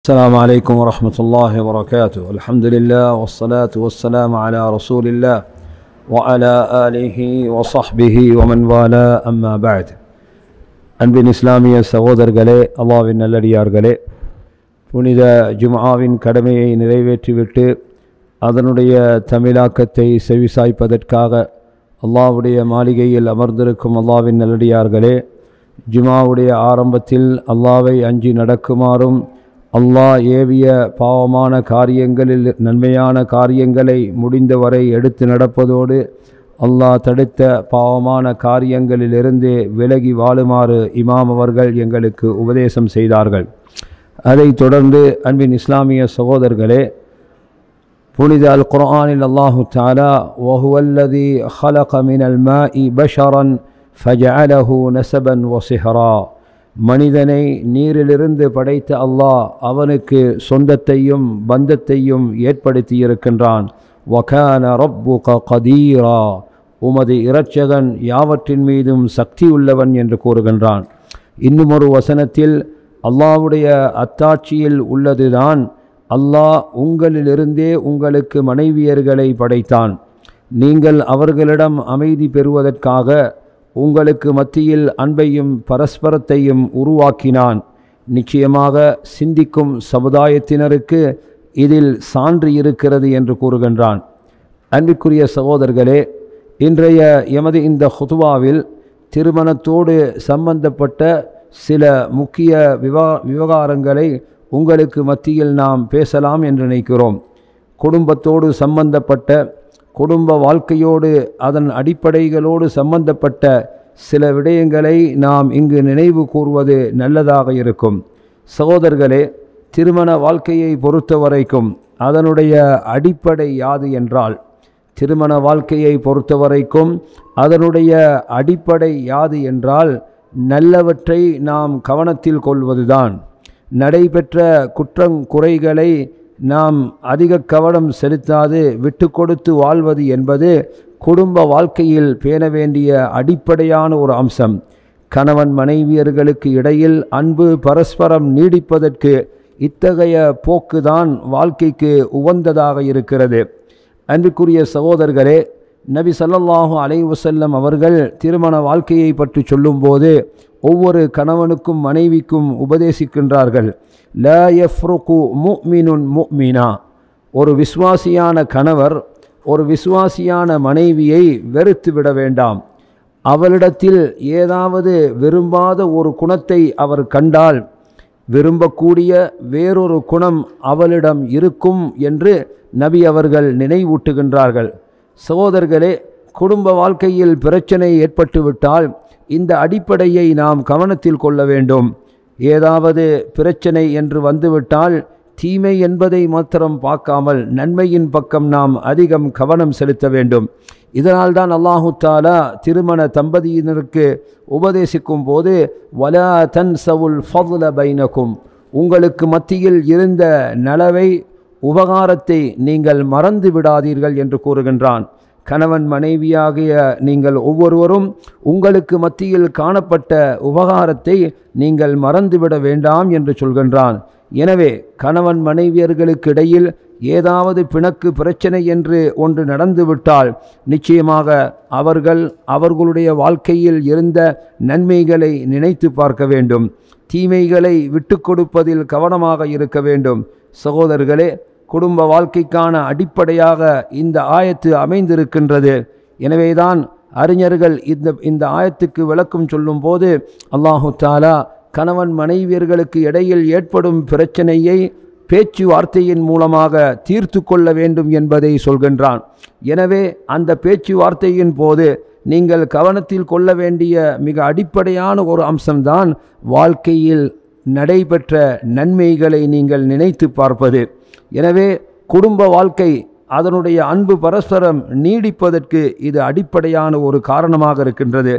السلام عليكم ورحمة الله وبركاته. الحمد لله والصلاة والسلام على رسول الله وعلى آله وصحبه ومن والاه أما بعد. அன்பின் இஸ்லாமிய சகோதரர்களே, அல்லாஹ்வின் நல்லடியார்களே, புனித ஜும்ஆவின் கடமையை நிறைவேற்றிவிட்டு அதனுடைய தமிழாக்கத்தை செவிசாய்ப்பதற்காக அல்லாஹ்வுடைய மாளிகையில் அமர்ந்திருக்கும் அல்லாஹ்வின் நல்லடியார்களே, ஜும்ஆவுடைய ஆரம்பத்தில் அல்லாஹ்வை அஞ்சி நடக்குமாறும் அல்லாஹ் ஏவிய பாவமான காரியங்களில் நன்மையான காரியங்களை முடிந்தவரை எடுத்து நடப்பதோடு அல்லாஹ் தடுத்த பாவமான காரியங்களிலிருந்து விலகி வாழுமாறு இமாம் அவர்கள் எங்களுக்கு உபதேசம் செய்தார்கள். அதைத் தொடர்ந்து அன்பின் இஸ்லாமிய சகோதரர்களே, புனித அல் குர்ஆனில் அல்லாஹு தஆலா வஹுவல்லதி ஹலக மினல் மாஇ பஷரன் ஃபஜஅலஹு நஸபன் வஸிஹரா, மனிதனை நீரிலிருந்து படைத்த அல்லாஹ் அவனுக்கு சொந்தத்தையும் பந்தத்தையும் ஏற்படுத்தியிருக்கின்றான். வகான ரப்புக கதீரா, உமது இரட்சகன் யாவற்றின் மீதும் சக்தி உள்ளவன் என்று கூறுகின்றான். இன்னும் ஒரு வசனத்தில் அல்லாஹ்வுடைய அத்தாட்சியில் உள்ளதுதான், அல்லாஹ் உங்களிலிருந்தே உங்களுக்கு மனைவியர்களை படைத்தான், நீங்கள் அவர்களிடம் அமைதி பெறுவதற்காக உங்களுக்கு மத்தியில் அன்பையும் பரஸ்பரத்தையும் உருவாக்கினான். நிச்சயமாக சிந்திக்கும் சமுதாயத்தினருக்கு இதில் சான்று இருக்கிறது என்று கூறுகின்றான். அன்பிற்குரிய சகோதரர்களே, இன்றைய எமது இந்த ஹுதுவாவில் திருமணத்தோடு சம்பந்தப்பட்ட சில முக்கிய விவகாரங்களை உங்களுக்கு மத்தியில் நாம் பேசலாம் என்று நினைக்கிறோம். குடும்பத்தோடு சம்பந்தப்பட்ட, குடும்ப வாழ்க்கையோடு அதன் அடிப்படைகளோடு சம்பந்தப்பட்ட சில விடயங்களை நாம் இங்கு நினைவு கூறுவது நல்லதாக இருக்கும். சகோதரர்களே, திருமண வாழ்க்கையை பொறுத்தவரைக்கும் அதனுடைய அடிப்படை யாது என்றால், திருமண வாழ்க்கையை பொறுத்தவரைக்கும் அதனுடைய அடிப்படை யாது என்றால் நல்லவற்றை நாம் கவனத்தில் கொள்வதுதான். நடைபெற்ற குறைகளை நாம் அதிக கவனம் செலுத்தாது விட்டு கொடுத்து வாழ்வது என்பது குடும்ப வாழ்க்கையில் பேண வேண்டிய அடிப்படையான ஒரு அம்சம். கணவன் மனைவியர்களுக்கு இடையில் அன்பு பரஸ்பரம் நீடிப்பதற்கு இத்தகைய போக்குதான் வாழ்க்கைக்கு உகந்ததாக இருக்கிறது. அன்பிற்குரிய சகோதரர்களே, நபி ஸல்லல்லாஹு அலைஹி வஸல்லம் அவர்கள் திருமண வாழ்க்கையை பற்றி சொல்லும்போது ஒவ்வொரு கணவனுக்கும் மனைவிக்கும் உபதேசிக்கின்றார்கள். லா யஃப்ருக்கு முஃமினுன் முஃமினா, ஒரு விசுவாசியான கணவர் ஒரு விசுவாசியான மனைவியை வெறுத்து விட வேண்டாம். அவளிடத்தில் ஏதாவது விரும்பாத ஒரு குணத்தை அவர் கண்டால் விரும்பக்கூடிய வேறொரு குணம் அவளிடம் இருக்கும் என்று நபி அவர்கள் நினைவூட்டுகின்றார்கள். சகோதரர்களே, குடும்ப வாழ்க்கையில் பிரச்சனை ஏற்பட்டுவிட்டால் இந்த அடிப்படையை நாம் கவனத்தில் கொள்ள வேண்டும். ஏதாவது பிரச்சனை என்று வந்துவிட்டால் தீமை என்பதை மாத்திரம் பார்க்காமல் நன்மையின் பக்கம் நாம் அதிகம் கவனம் செலுத்த வேண்டும். இதனால்தான் அல்லாஹு தஆலா திருமண தம்பதியினருக்கு உபதேசிக்கும் போது வலா தன்சவுல் ஃபضல பைனக்கும், உங்களுக்கு மத்தியில் இருந்த நலவை உபகாரத்தை நீங்கள் மறந்து விடாதீர்கள் என்று கூறுகின்றான். கணவன் மனைவியாகிய நீங்கள் ஒவ்வொருவரும் உங்களுக்கு மத்தியில் காணப்பட்ட உபகாரத்தை நீங்கள் மறந்துவிட வேண்டாம் என்று சொல்கின்றான். எனவே கணவன் மனைவியர்களுக்கு இடையில் ஏதாவது பிணக்கு பிரச்சனை என்று ஒன்று நடந்துவிட்டால் நிச்சயமாக அவர்களுடைய வாழ்க்கையில் இருந்த நன்மைகளை நினைத்து பார்க்க வேண்டும். தீமைகளை விட்டு கொடுப்பதில் கவனமாக இருக்க வேண்டும். சகோதரர்களே, குடும்ப வாழ்க்கைக்கான அடிப்படையாக இந்த ஆயத்து அமைந்திருக்கின்றது. எனவேதான் அறிஞர்கள் இந்த ஆயத்துக்கு விளக்கம் சொல்லும் போது அல்லாஹு தஆலா கணவன் மனைவியர்களுக்கு இடையில் ஏற்படும் பிரச்சனையை பேச்சுவார்த்தையின் மூலமாக தீர்த்து கொள்ள வேண்டும் என்பதை சொல்கின்றான். எனவே அந்த பேச்சுவார்த்தையின் போது நீங்கள் கவனத்தில் கொள்ள வேண்டிய மிக அடிப்படையான ஒரு அம்சம்தான் வாழ்க்கையில் நடைபெற்ற நன்மைகளை நீங்கள் நினைத்து பார்ப்பது. எனவே குடும்ப வாழ்க்கை அதனுடைய அன்பு பரஸ்பரம் நீடிப்பதற்கு இது அடிப்படையான ஒரு காரணமாக இருக்கின்றது.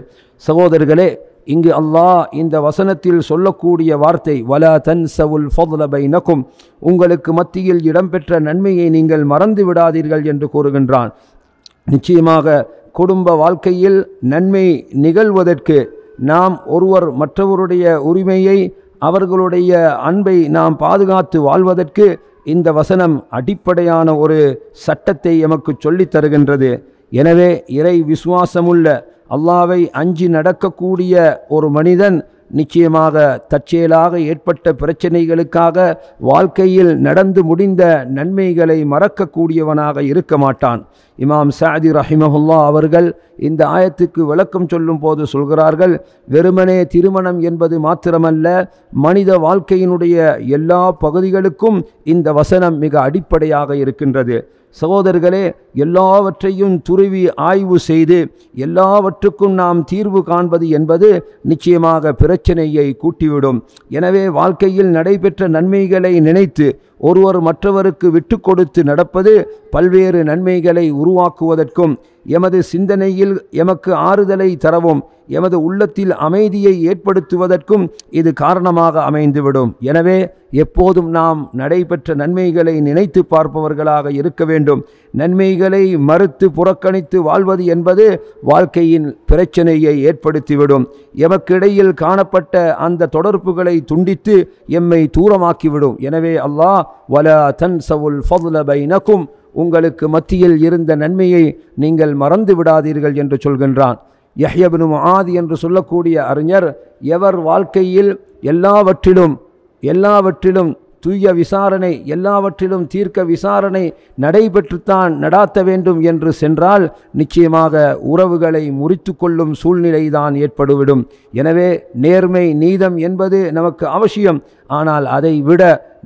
சகோதரர்களே, இங்கு அல்லாஹ் இந்த வசனத்தில் சொல்லக்கூடிய வார்த்தை வலா தன்சவுல் ஃபضல பைனக்கும், உங்களுக்கு மத்தியில் இடம்பெற்ற நன்மையை நீங்கள் மறந்து விடாதீர்கள் என்று கூறுகின்றான். நிச்சயமாக குடும்ப வாழ்க்கையில் நன்மை நிகழ்வதற்கு நாம் ஒருவர் மற்றவருடைய உரிமையை அவர்களுடைய அன்பை நாம் பாதுகாத்து வாழ்வதற்கு இந்த வசனம் அடிப்படையான ஒரு சட்டத்தை எமக்கு சொல்லித் தருகின்றது. எனவே இறை விசுவாசமுள்ள அல்லாஹ்வை அஞ்சி நடக்கக்கூடிய ஒரு மனிதன் நிச்சயமாக தற்செயலாக ஏற்பட்ட பிரச்சனைகளுக்காக வாழ்க்கையில் நடந்து முடிந்த நன்மைகளை மறக்கக்கூடியவனாக இருக்க மாட்டான். இமாம் சாதி ரஹிமஹுல்லா அவர்கள் இந்த ஆயத்துக்கு விளக்கம் சொல்லும் போது சொல்கிறார்கள், வெறுமனே திருமணம் என்பது மாத்திரமல்ல, மனித வாழ்க்கையினுடைய எல்லா பகுதிகளுக்கும் இந்த வசனம் மிக அடிப்படையாக இருக்கின்றது. சகோதரர்களே, எல்லாவற்றையும் துருவி ஆய்வு செய்து எல்லாவற்றுக்கும் நாம் தீர்வு காண்பது என்பது நிச்சயமாக பிரச்சனையை கூட்டிவிடும். எனவே வாழ்க்கையில் நடைபெற்ற நன்மைகளை நினைத்து ஒருவர் மற்றவருக்கு விட்டு கொடுத்து நடப்பது பல்வேறு நன்மைகளை உருவாக்குவதற்கும் எமது சிந்தனையில் எமக்கு ஆறுதலை தரவும் எமது உள்ளத்தில் அமைதியை ஏற்படுத்துவதற்கும் இது காரணமாக அமைந்துவிடும். எனவே எப்போதும் நாம் நடைபெற்ற நன்மைகளை நினைத்து பார்ப்பவர்களாக இருக்க வேண்டும். நன்மைகளை மறுத்து புறக்கணித்து வாழ்வது என்பது வாழ்க்கையின் பிரச்சனையை ஏற்படுத்திவிடும். எமக்கிடையில் காணப்பட்ட அந்த தொடர்புகளை துண்டித்து எம்மை தூரமாக்கிவிடும். எனவே அல்லாஹ் வலா தன்சவுல் ஃபضல பைனக்கும், உங்களுக்கு மத்தியில் இருந்த நன்மையை நீங்கள் மறந்து விடாதீர்கள் என்று சொல்கின்றான். யஹ்யா இப்னு முஆத் என்று சொல்லக்கூடிய அறிஞர், எவர் வாழ்க்கையில் எல்லாவற்றிலும் தூய விசாரணை, எல்லாவற்றிலும் தீர்க்க விசாரணை நடைபெற்றுத்தான் நடாத்த வேண்டும் என்று சென்றால் நிச்சயமாக உறவுகளை முறித்து கொள்ளும் சூழ்நிலைதான் ஏற்பட்டுவிடும். எனவே நேர்மை நீதம் என்பது நமக்கு அவசியம். ஆனால் அதை விட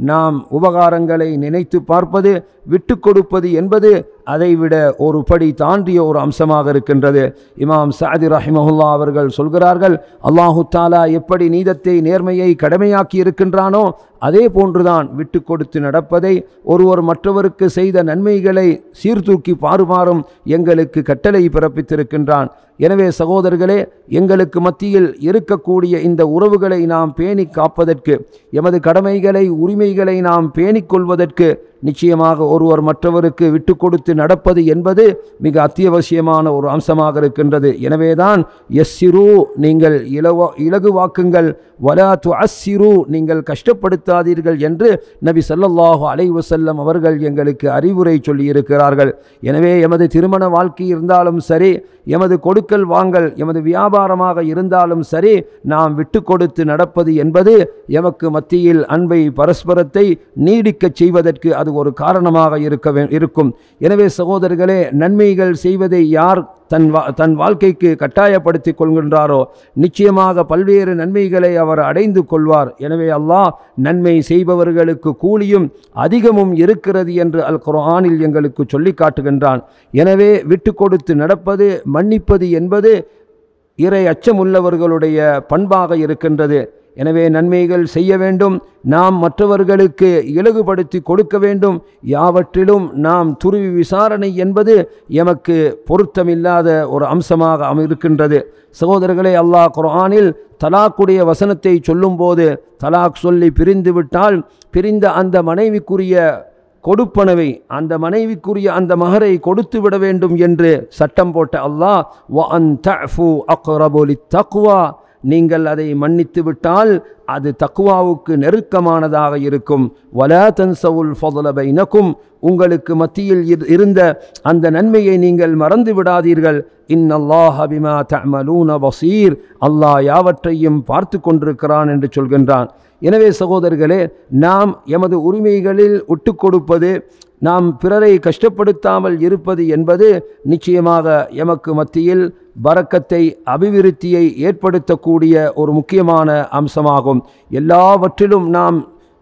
நாம் உபகாரங்களை நினைத்து பார்ப்பது, விட்டு கொடுப்பது என்பது அதைவிட ஒரு படி தாண்டிய ஒரு அம்சமாக இருக்கின்றது. இமாம் சாதி ரஹிமஹுல்லா அவர்கள் சொல்கிறார்கள், அல்லாஹு தாலா எப்படி நீதத்தை நேர்மையை கடமையாக்கி இருக்கின்றானோ அதே போன்றுதான் விட்டு கொடுத்து நடப்பதை, ஒருவர் மற்றவருக்கு செய்த நன்மைகளை சீர்தூக்கி பாருமாறும் எங்களுக்கு கட்டளை பிறப்பித்திருக்கின்றான். எனவே சகோதரர்களே, எங்களுக்கு மத்தியில் இருக்கக்கூடிய இந்த உறவுகளை நாம் பேணி காப்பதற்கு, எமது கடமைகளை உரிமைகளை நாம் பேணிக் கொள்வதற்கு நிச்சயமாக ஒருவர் மற்றவருக்கு விட்டு கொடுத்து நடப்பது என்பது மிக அத்தியாவசியமான ஒரு அம்சமாக இருக்கின்றது. எனவேதான் யஸ்ஸிரு, நீங்கள் இலகுவாக்குங்கள், வலா துஅஸ்ஸிரு, நீங்கள் கஷ்டப்படுத்தாதீர்கள் என்று நபி ஸல்லல்லாஹு அலைஹி வஸல்லம் அவர்கள் எங்களுக்கு அறிவுரை சொல்லி இருக்கிறார்கள். எனவே எமது திருமண வாழ்க்கை இருந்தாலும் சரி, எமது கொடுக்கல் வாங்கல், எமது வியாபாரமாக இருந்தாலும் சரி, நாம் விட்டு கொடுத்து நடப்பது என்பது எமக்கு மத்தியில் அன்பை, பரஸ்பரத்தை நீடிக்கச் செய்வதற்கு அது ஒரு காரணமாக இருக்கும். எனவே சகோதரர்களே, நன்மைகள் செய்வதை யார் தன் வாழ்க்கைக்கு கட்டாயப்படுத்தி கொள்கின்றாரோ நிச்சயமாக பல்வேறு நன்மைகளை அவர் அடைந்து கொள்வார். எனவே அல்லாஹ் நன்மை செய்பவர்களுக்கு கூலியும் அதிகமும் இருக்கிறது என்று அல் குர்ஆனில் எங்களுக்கு சொல்லி காட்டுகின்றான். எனவே விட்டு கொடுத்து நடப்பது, மன்னிப்பது என்பது இறை அச்சமுள்ளவர்களுடைய பண்பாக இருக்கின்றது. எனவே நன்மைகள் செய்ய வேண்டும், நாம் மற்றவர்களுக்கு இலகுபடுத்தி கொடுக்க வேண்டும். யாவற்றிலும் நாம் துருவி விசாரணை என்பது எமக்கு பொருத்தமில்லாத ஒரு அம்சமாக இருக்கின்றது. சகோதரர்களே, அல்லாஹ் குர்ஆனில் தலாக்குடைய வசனத்தை சொல்லும்போது, தலாக் சொல்லி பிரிந்து விட்டால் பிரிந்த அந்த மனைவிக்குரிய கொடுப்பனவை, அந்த மனைவிக்குரிய அந்த மகரை கொடுத்து விட வேண்டும் என்று சட்டம் போட்ட அல்லாஹ் வ அன் தஃபு அக்ரபு லித்தக்வா, நீங்கள் அதை மன்னித்து விட்டால் அது தக்வாவுக்கு நெருக்கமானதாக இருக்கும். வலா தன்சவுல் ஃபضல பைனக்கும், உங்களுக்கு மத்தியில் இருந்த அந்த நன்மையை நீங்கள் மறந்து விடாதீர்கள். இன்னல்லாஹ பிமா தஅமலூன பஸீர், அல்லாஹ் யாவற்றையும் பார்த்து கொண்டிருக்கிறான் என்று சொல்கின்றான். எனவே சகோதரர்களே, நாம் எமது உரிமைகளில் விட்டு கொடுப்பது, நாம் பிறரை கஷ்டப்படுத்தாமல் இருப்பது என்பது நிச்சயமாக எமக்கு மத்தியில் பரக்கத்தை, அபிவிருத்தியை ஏற்படுத்தக்கூடிய ஒரு முக்கியமான அம்சமாகும். எல்லாவற்றிலும்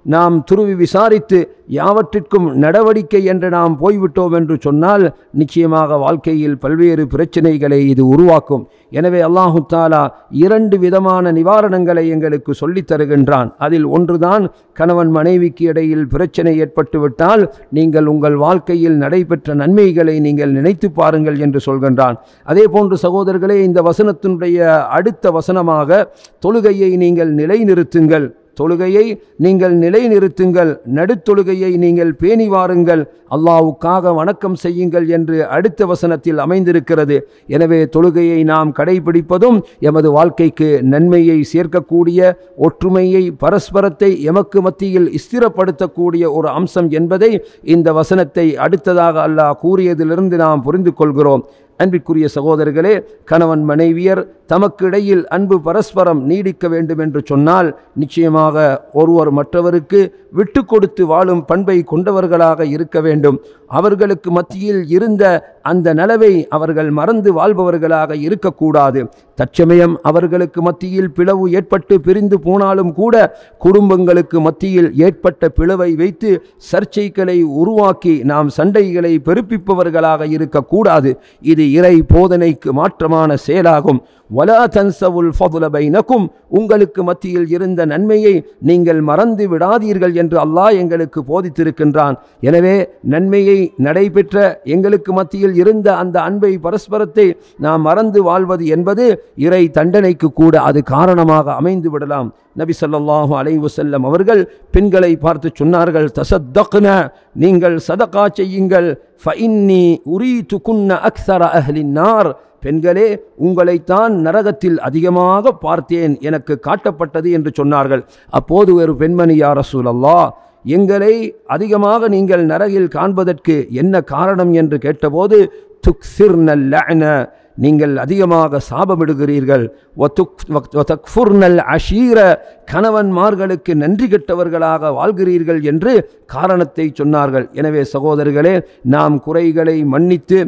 நாம் துருவி விசாரித்து யாவற்றிற்கும் நடவடிக்கை என்று நாம் போய்விட்டோம் என்று சொன்னால் நிச்சயமாக வாழ்க்கையில் பல்வேறு பிரச்சனைகளை இது உருவாக்கும். எனவே அல்லாஹு தாலா 2 விதமான நிவாரணங்களை எங்களுக்கு சொல்லித் தருகின்றான். அதில் ஒன்றுதான், கணவன் மனைவிக்கு இடையில் பிரச்சனை ஏற்பட்டுவிட்டால் நீங்கள் உங்கள் வாழ்க்கையில் நடைபெற்ற நன்மைகளை நீங்கள் நினைத்து பாருங்கள் என்று சொல்கின்றான். அதே போன்று சகோதரர்களே, இந்த வசனத்தினுடைய அடுத்த வசனமாக தொழுகையை நீங்கள் நிலைநிறுத்துங்கள், தொழுகையை நீங்கள் நிலைநிறுத்துங்கள், நடுத்தொழுகையை நீங்கள் பேணி வாருங்கள், அல்லாஹ்வுக்காக வணக்கம் செய்யுங்கள் என்று அடுத்த வசனத்தில் அமைந்திருக்கிறது. எனவே தொழுகையை நாம் கடைபிடிப்பதும் எமது வாழ்க்கைக்கு நன்மையை சேர்க்கக்கூடிய, ஒற்றுமையை பரஸ்பரத்தை எமக்கு மத்தியில் ஸ்திரப்படுத்தக்கூடிய ஒரு அம்சம் என்பதை இந்த வசனத்தை அடுத்ததாக அல்லாஹ் கூறியதிலிருந்து நாம் புரிந்து கொள்கிறோம். அன்பிற்குரிய சகோதரர்களே, கணவன் மனைவியர் தமக்கு இடையில் அன்பு பரஸ்பரம் நீடிக்க வேண்டும் என்று சொன்னால் நிச்சயமாக ஒருவர் மற்றவருக்கு விட்டு கொடுத்து வாழும் பண்பை கொண்டவர்களாக இருக்க வேண்டும். அவர்களுக்கு மத்தியில் இருந்த அந்த நலவை அவர்கள் மறந்து வாழ்பவர்களாக இருக்கக்கூடாது. தற்சமயம் அவர்களுக்கு மத்தியில் பிளவு ஏற்பட்டு பிரிந்து போனாலும் கூட குடும்பங்களுக்கு மத்தியில் ஏற்பட்ட பிளவை வைத்து சர்ச்சைகளை உருவாக்கி நாம் சண்டைகளை பெருப்பிப்பவர்களாக இருக்கக்கூடாது. இது இறை போதனைக்கு மாற்றமான செயலாகும். வலா தன்சவுல் ஃபதுல பைனக்கும், உங்களுக்கு மத்தியில் இருந்த நன்மையை நீங்கள் மறந்து விடாதீர்கள் என்று அல்லாஹ் எங்களுக்கு போதித்திருக்கின்றான். எனவே நன்மையை நடைபெற்ற எங்களுக்கு மத்தியில் இருந்த அந்த அன்பை பரஸ்பரத்தை நாம் மறந்து வாழ்வது என்பது இறை தண்டனைக்கு கூட அது காரணமாக அமைந்து விடலாம். நபி ஸல்லல்லாஹு அலைஹி வஸல்லம் அவர்கள் பெண்களை பார்த்து சொன்னார்கள், தஸத்தக்ன, நீங்கள் சதகா செய்யுங்கள், ஃபஇன்னி உரீதுகுன்ன அக்ஸர அஹ்லின் நார், பெண்களே உங்களைத்தான் நரகத்தில் அதிகமாக பார்த்தேன், எனக்கு காட்டப்பட்டது என்று சொன்னார்கள். அப்போது ஒரு பெண்மணி, யா ரசூலல்லாஹ், எங்களை அதிகமாக நீங்கள் நரகில் காண்பதற்கு என்ன காரணம் என்று கேட்டபோது, துக்ஸிர்னல் லஅன, நீங்கள் அதிகமாக சாபமிடுகிறீர்கள், வதக்ஃபுர்னல் அஷீர, கணவன்மார்களுக்கு நன்றி கெட்டவர்களாக வாழ்கிறீர்கள் என்று காரணத்தை சொன்னார்கள். எனவே சகோதரர்களே, நாம் குறைகளை மன்னித்து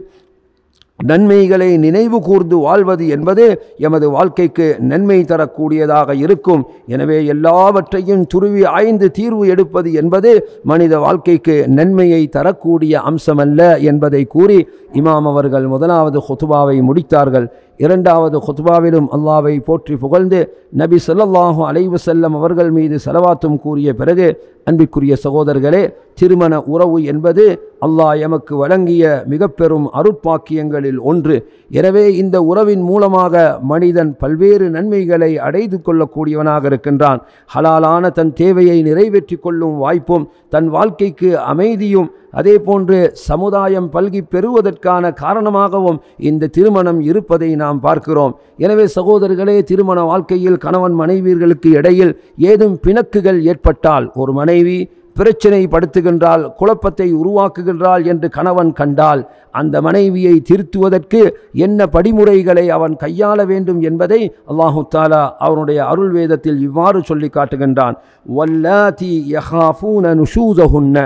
நன்மைகளை நினைவு கூர்ந்து வாழ்வது என்பது எமது வாழ்க்கைக்கு நன்மை தரக்கூடியதாக இருக்கும். எனவே எல்லாவற்றையும் துருவி ஆய்ந்து தீர்வு எடுப்பது என்பது மனித வாழ்க்கைக்கு நன்மையை தரக்கூடிய அம்சமல்ல என்பதை கூறி இமாம் அவர்கள் முதலாவது குத்பாவை முடித்தார்கள். இரண்டாவது குத்பாவிலும் அல்லாஹ்வை போற்றி புகழ்ந்து நபி ஸல்லல்லாஹு அலைஹி வஸல்லம் அவர்கள் மீது ஸலவாத்தும் கூறிய பிறகு, அன்பிற்குரிய சகோதரர்களே, திருமண உறவு என்பது அல்லாஹ் எமக்கு வழங்கிய மிக பெரும் அருட்பாக்கியங்களில் ஒன்று. எனவே இந்த உறவின் மூலமாக மனிதன் பல்வேறு நன்மைகளை அடைந்து கொள்ளக்கூடியவனாக இருக்கின்றான். ஹலாலான தன் தேவையை நிறைவேற்றி கொள்ளும் வாய்ப்பும், தன் வாழ்க்கைக்கு அமைதியும், அதே போன்று சமுதாயம் பல்கி பெறுவதற்கான காரணமாகவும் இந்த திருமணம் இருப்பதை நாம் பார்க்கிறோம். எனவே சகோதரர்களே, திருமண வாழ்க்கையில் கணவன் மனைவியர்களுக்கு இடையில் ஏதும் பிணக்குகள் ஏற்பட்டால், ஒரு மனைவி பிரச்சனை படுத்துகின்றால், குழப்பத்தை உருவாக்குகின்றால் என்று கணவன் கண்டால், அந்த மனைவியை திருத்துவதற்கு என்ன படிமுறைகளை அவன் கையாள வேண்டும் என்பதை அல்லாஹு தஆலா அவனுடைய அருள் வேதத்தில் இவ்வாறு சொல்லி காட்டுகின்றான். வல்லாதி யஹாஃபூன நுஷூஸஹுன்ன,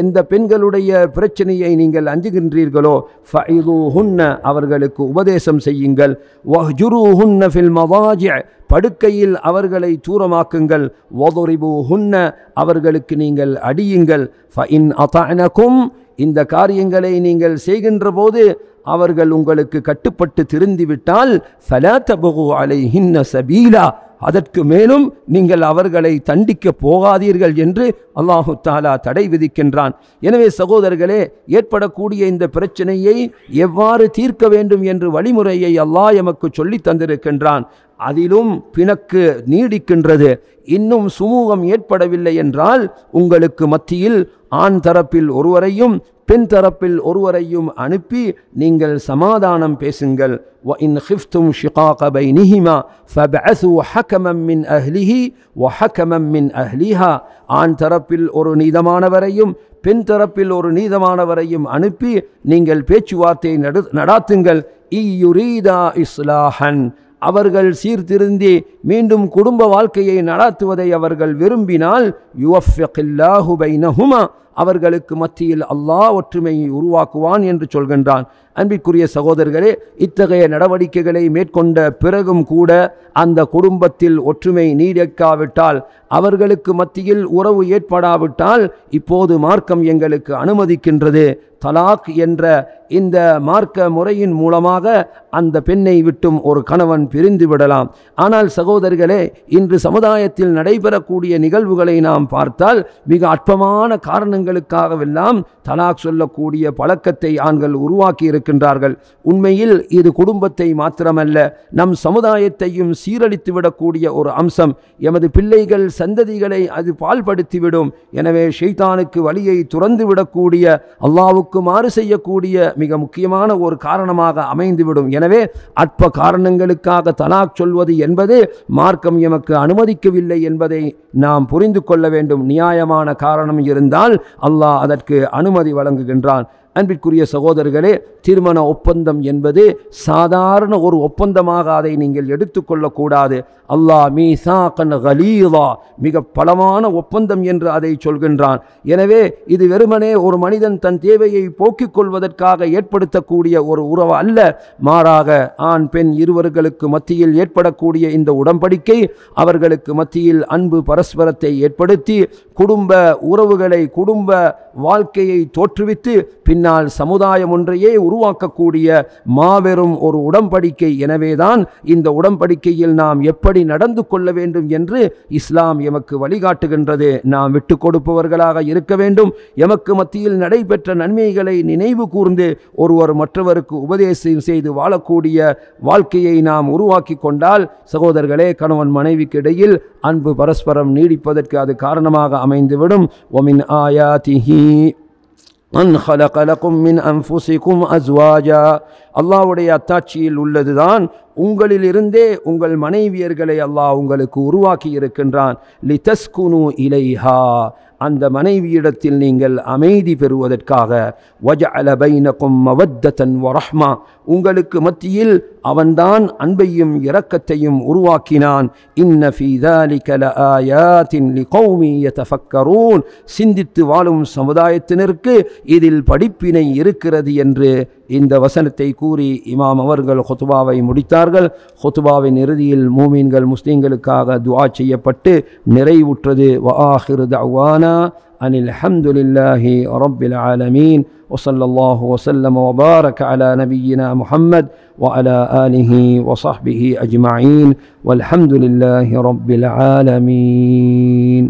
எந்த பெண்களுடைய பிரச்சனையை நீங்கள் அஞ்சுகின்றீர்களோ ஃபஇதுஹுன்ன, அவர்களுக்கு உபதேசம் செய்யுங்கள், வஹ்ஜுருஹுன்ன ஃபில் மவாஜிஅ, படுக்கையில் அவர்களை தூரமாக்குங்கள், வதுரிபூஹுன்ன, அவர்களுக்கு நீங்கள் அடியுங்கள், ஃபஇன் அத்தஅனகும், இந்த காரியங்களை நீங்கள் செய்கின்ற போது அவர்கள் உங்களுக்கு கட்டுப்பட்டு திருந்திவிட்டால் ஃபலா தபகு அலைஹின்ன சபீலா, அதற்கு மேலும் நீங்கள் அவர்களை தண்டிக்க போகாதீர்கள் என்று அல்லாஹு தஆலா தடை விதிக்கின்றான். எனவே சகோதரர்களே, ஏற்படக்கூடிய இந்த பிரச்சனையை எவ்வாறு தீர்க்க வேண்டும் என்று வழிமுறையை அல்லாஹ் எமக்கு சொல்லி தந்திருக்கின்றான். அதிலும் பிணக்கு நீடிக்கின்றது, இன்னும் சுமூகம் ஏற்படவில்லை என்றால் உங்களுக்கு மத்தியில் ஆண் தரப்பில் ஒருவரையும் பெண் தரப்பில் ஒருவரையும் அனுப்பி நீங்கள் சமாதானம் பேசுங்கள். وَإِنْ خِفْتُمْ شِقَاقَ بَيْنِهِمَا فَابْعَثُوا حَكَمًا مِنْ أَهْلِهِ وَحَكَمًا مِنْ أَهْلِهَا, ஆண் தரப்பில் ஒரு நீதமானவரையும் பெண் தரப்பில் ஒரு நீதமானவரையும் அனுப்பி நீங்கள் பேச்சுவார்த்தை நடாத்துங்கள். இயுரீதா இஸ்லாஹன், அவர்கள் சீர்திருந்தி மீண்டும் குடும்ப வாழ்க்கையை நடாத்துவதை அவர்கள் விரும்பினால் யுவஃபிகில்லாஹு பைனஹுமா, அவர்களுக்கு மத்தியில் அல்லாஹ் ஒற்றுமையை உருவாக்குவான் என்று சொல்கின்றான். அன்பிற்குரிய சகோதரர்களே, இத்தகைய நடவடிக்கைகளை மேற்கொண்ட பிறகும் கூட அந்த குடும்பத்தில் ஒற்றுமை நீடிக்காவிட்டால், அவர்களுக்கு மத்தியில் உறவு ஏற்படாவிட்டால், இப்போது மார்க்கம் எங்களுக்கு அனுமதிக்கின்றது, தலாக் என்ற இந்த மார்க்க முறையின் மூலமாக அந்த பெண்ணை விட்டும் ஒரு கணவன் பிரிந்து விடலாம். ஆனால் சகோதரர்களே, இன்று சமுதாயத்தில் நடைபெறக்கூடிய நிகழ்வுகளை நாம் பார்த்தால் மிக அற்பமான காரணங்கள் காரணங்களுக்காகவெல்லாம் தலாக் சொல்லக்கூடிய பழக்கத்தை ஆண்கள் உருவாக்கி இருக்கின்றார்கள். உண்மையில் இது குடும்பத்தை மாத்திரமல்ல, நம் சமுதாயத்தையும் சீரழித்துவிடக்கூடிய ஒரு அம்சம். எமது பிள்ளைகள் சந்ததிகளை அது பால்படுத்திவிடும். எனவே ஷைத்தானுக்கு வழியை துறந்து விடக்கூடிய, அல்லாஹ்வுக்கு மாறு செய்யக்கூடிய மிக முக்கியமான ஒரு காரணமாக அமைந்துவிடும். எனவே அற்ப காரணங்களுக்காக தலாக் சொல்வது என்பது மார்க்கம் எமக்கு அனுமதிக்கவில்லை என்பதை நாம் புரிந்து கொள்ள வேண்டும். நியாயமான காரணம் இருந்தால் அல்லாஹ் அதற்கு அனுமதி வழங்குகின்றான். அன்பிற்குரிய சகோதரர்களே, திருமண ஒப்பந்தம் என்பது சாதாரண ஒரு ஒப்பந்தமாக அதை நீங்கள் எடுத்துக்கொள்ளக்கூடாது. அல்லாஹ் மீசாகன் கலீதா, மிக பலமான ஒப்பந்தம் என்று அதை சொல்கின்றான். எனவே இது வெறுமனே ஒரு மனிதன் தன் தேவையை போக்கிக் கொள்வதற்காக ஏற்படுத்தக்கூடிய ஒரு உறவு அல்ல. மாறாக ஆண் பெண் இருவர்களுக்கு மத்தியில் ஏற்படக்கூடிய இந்த உடன்படிக்கை அவர்களுக்கு மத்தியில் அன்பு பரஸ்பரத்தை ஏற்படுத்தி குடும்ப உறவுகளை, குடும்ப வாழ்க்கையை தோற்றுவித்து பின்னால் சமுதாயம் ஒன்றையே உருவாக்கக்கூடிய மாபெரும் ஒரு உடன்படிக்கை. எனவேதான் இந்த உடன்படிக்கையில் நாம் எப்படி நடந்து கொள்ள வேண்டும் என்று இஸ்லாம் எமக்கு வழிகாட்டுகின்றது. நாம் விட்டு கொடுப்பவர்களாக இருக்க வேண்டும். எமக்கு மத்தியில் நடைபெற்ற நன்மைகளை நினைவு கூர்ந்து ஒருவர் மற்றவருக்கு உபதேசம் செய்து வாழக்கூடிய வாழ்க்கையை நாம் உருவாக்கி கொண்டால், சகோதரர்களே, கணவன் மனைவிக்கு இடையில் அன்பு பரஸ்பரம் நீடிப்பதற்கு அது காரணமாக அமைந்துவிடும். ஒமின் ஆயாதிஹி அன் خلق لكم من أنفسكم أزواجا, அல்லாஹ்வுடைய அத்தாட்சியில் உள்ளதுதான் உங்களிலிருந்தே உங்கள் மனைவியர்களை அல்லாஹ் உங்களுக்கு உருவாக்கி இருக்கின்றான். லிதஸ்குனு இலைஹா, அந்த மனைவியிடத்தில் நீங்கள் அமைதி பெறுவதற்காக. வஜஅல பைனகும் மவத்தன் வரஹ்மா, உங்களுக்கு மத்தியில் அவன்தான் அன்பையும் இரக்கத்தையும் உருவாக்கினான். இன்ன ஃபீ ذلك லஆயாத்தின் லிகௌமி யதஃபக்கரூன், சிந்தித்து வாழும் சமுதாயத்தினருக்கு இதில் படிப்பினை இருக்கிறது என்று இந்த வசனத்தை கூறி இமாம் அவர்கள் ஹுத்பாவை முடித்தார்கள். ஹுத்பாவின் இறுதியில் மூமின்கள் முஸ்லிம்களுக்காக துஆ செய்யப்பட்டு நிறைவுற்றது. வஆஹிரு தஅவானா அனில் ஹம்துலில்லாஹி ரப்பில் ஆலமீன். وصلى الله وسلم وبارك على نبينا محمد وعلى آله وصحبه أجمعين والحمد لله رب العالمين.